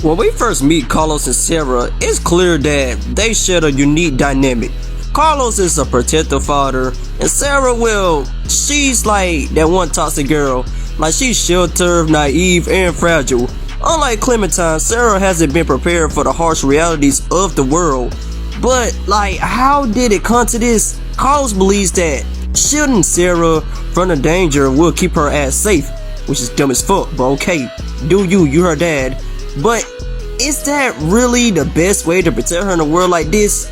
When we first meet Carlos and Sarah, it's clear that they share a unique dynamic. Carlos is a protective father, and Sarah, well, she's like that one toxic girl. Like, she's sheltered, naive, and fragile. Unlike Clementine, Sarah hasn't been prepared for the harsh realities of the world. But, like, how did it come to this? Carlos believes that shielding Sarah from the danger will keep her ass safe, which is dumb as fuck, but okay, do you her dad. But is that really the best way to protect her in a world like this?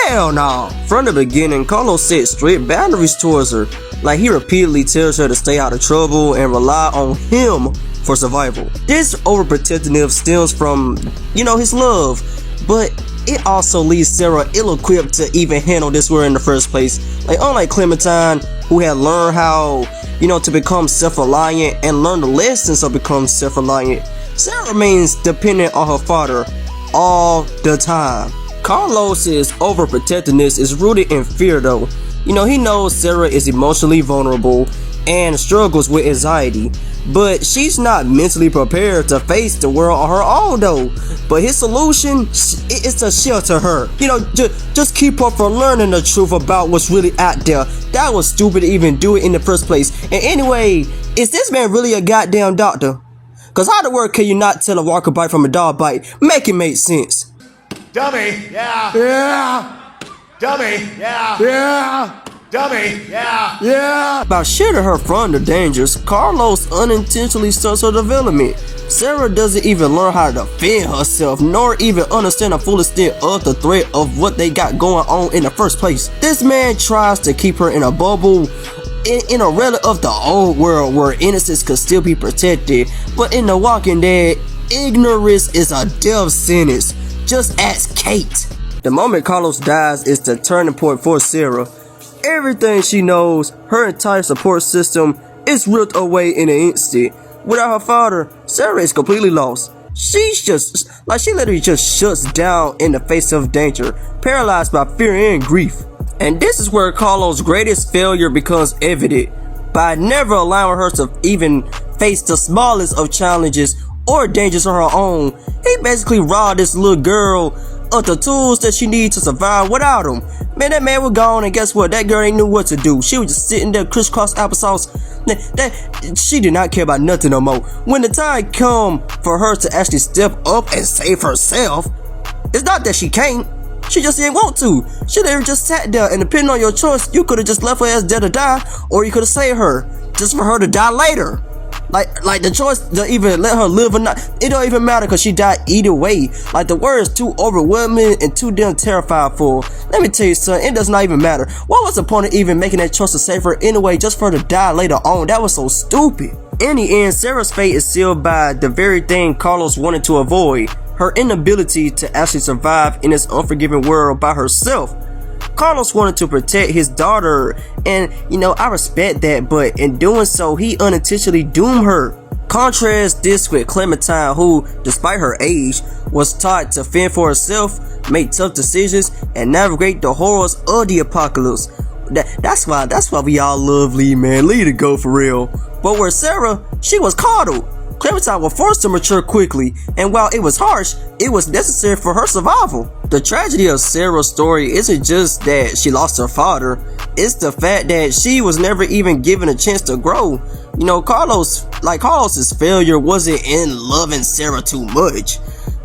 Hell no. From the beginning, Carlos set strict boundaries towards her. Like, he repeatedly tells her to stay out of trouble and rely on him for survival. This overprotectiveness stems from, his love, but it also leaves Sarah ill-equipped to even handle this world in the first place. Like, unlike Clementine, who had learned how, to become self-reliant and learn the lessons of becoming self-reliant, Sarah remains dependent on her father all the time. Carlos's overprotectiveness is rooted in fear though. He knows Sarah is emotionally vulnerable and struggles with anxiety, but she's not mentally prepared to face the world on her own though. But his solution is to shelter her. Just keep her from learning the truth about what's really out there. That was stupid to even do it in the first place. And anyway, is this man really a goddamn doctor? Cause how the word can you not tell a walker bite from a dog bite? Make it make sense. Dummy, yeah. Yeah. Dummy, yeah. Yeah. Dummy, yeah. Yeah. By shielding her from the dangers, Carlos unintentionally stunts her development. Sarah doesn't even learn how to defend herself, nor even understand the full extent of the threat of what they got going on in the first place. This man tries to keep her in a bubble, in a relic of the old world where innocence could still be protected, but in The Walking Dead, ignorance is a death sentence. Just ask Kate. The moment Carlos dies is the turning point for Sarah. Everything she knows, her entire support system, is ripped away in an instant. Without her father, Sarah is completely lost. She literally just shuts down in the face of danger, paralyzed by fear and grief. And this is where Carlos' greatest failure becomes evident. By never allowing her to even face the smallest of challenges or dangers on her own, he basically robbed this little girl of the tools that she needs to survive without him. Man, that man was gone, and guess what? That girl ain't knew what to do. She was just sitting there crisscross applesauce. She did not care about nothing no more. When the time come for her to actually step up and save herself, it's not that she can't. She just didn't want to. She literally just sat there, and depending on your choice, you could have just left her ass dead to die, or you could have saved her, just for her to die later. Like the choice to even let her live or not, it don't even matter because she died either way. Like, the word is too overwhelming and too damn terrified for. Let me tell you something, it does not even matter. What was the point of even making that choice to save her anyway, just for her to die later on? That was so stupid. In the end, Sarah's fate is sealed by the very thing Carlos wanted to avoid. Her inability to actually survive in this unforgiving world by herself. Carlos wanted to protect his daughter, and I respect that, but in doing so, he unintentionally doomed her. Contrast this with Clementine, who, despite her age, was taught to fend for herself, make tough decisions, and navigate the horrors of the apocalypse. That's why we all love Lee, man. Lee to go for real. But where Sarah, she was coddled. Clementine was forced to mature quickly, and while it was harsh, it was necessary for her survival. The tragedy of Sarah's story isn't just that she lost her father, it's the fact that she was never even given a chance to grow. Carlos's failure wasn't in loving Sarah too much,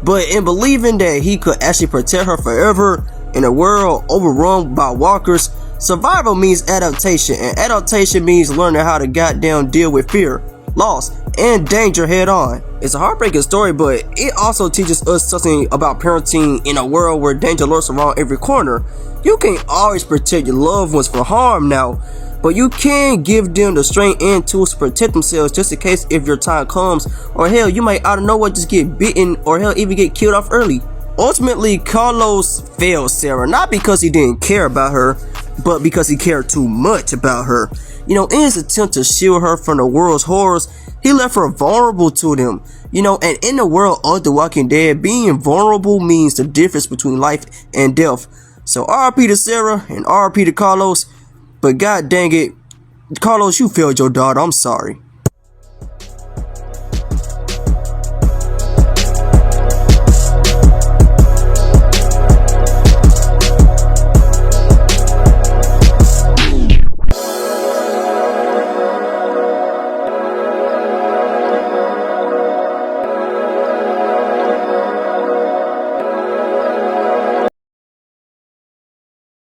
but in believing that he could actually protect her forever in a world overrun by walkers. Survival means adaptation, and adaptation means learning how to goddamn deal with fear, loss, and danger head on. It's a heartbreaking story, but it also teaches us something about parenting in a world where danger lurks around every corner. You can't always protect your loved ones from harm now, but you can give them the strength and tools to protect themselves just in case if your time comes, or hell, you might out of nowhere just get bitten, or hell, even get killed off early. Ultimately, Carlos failed Sarah, not because he didn't care about her, but because he cared too much about her. In his attempt to shield her from the world's horrors, he left her vulnerable to them. And in the world of The Walking Dead, being vulnerable means the difference between life and death. So RIP to Sarah and RIP to Carlos, but god dang it, Carlos, you failed your daughter, I'm sorry.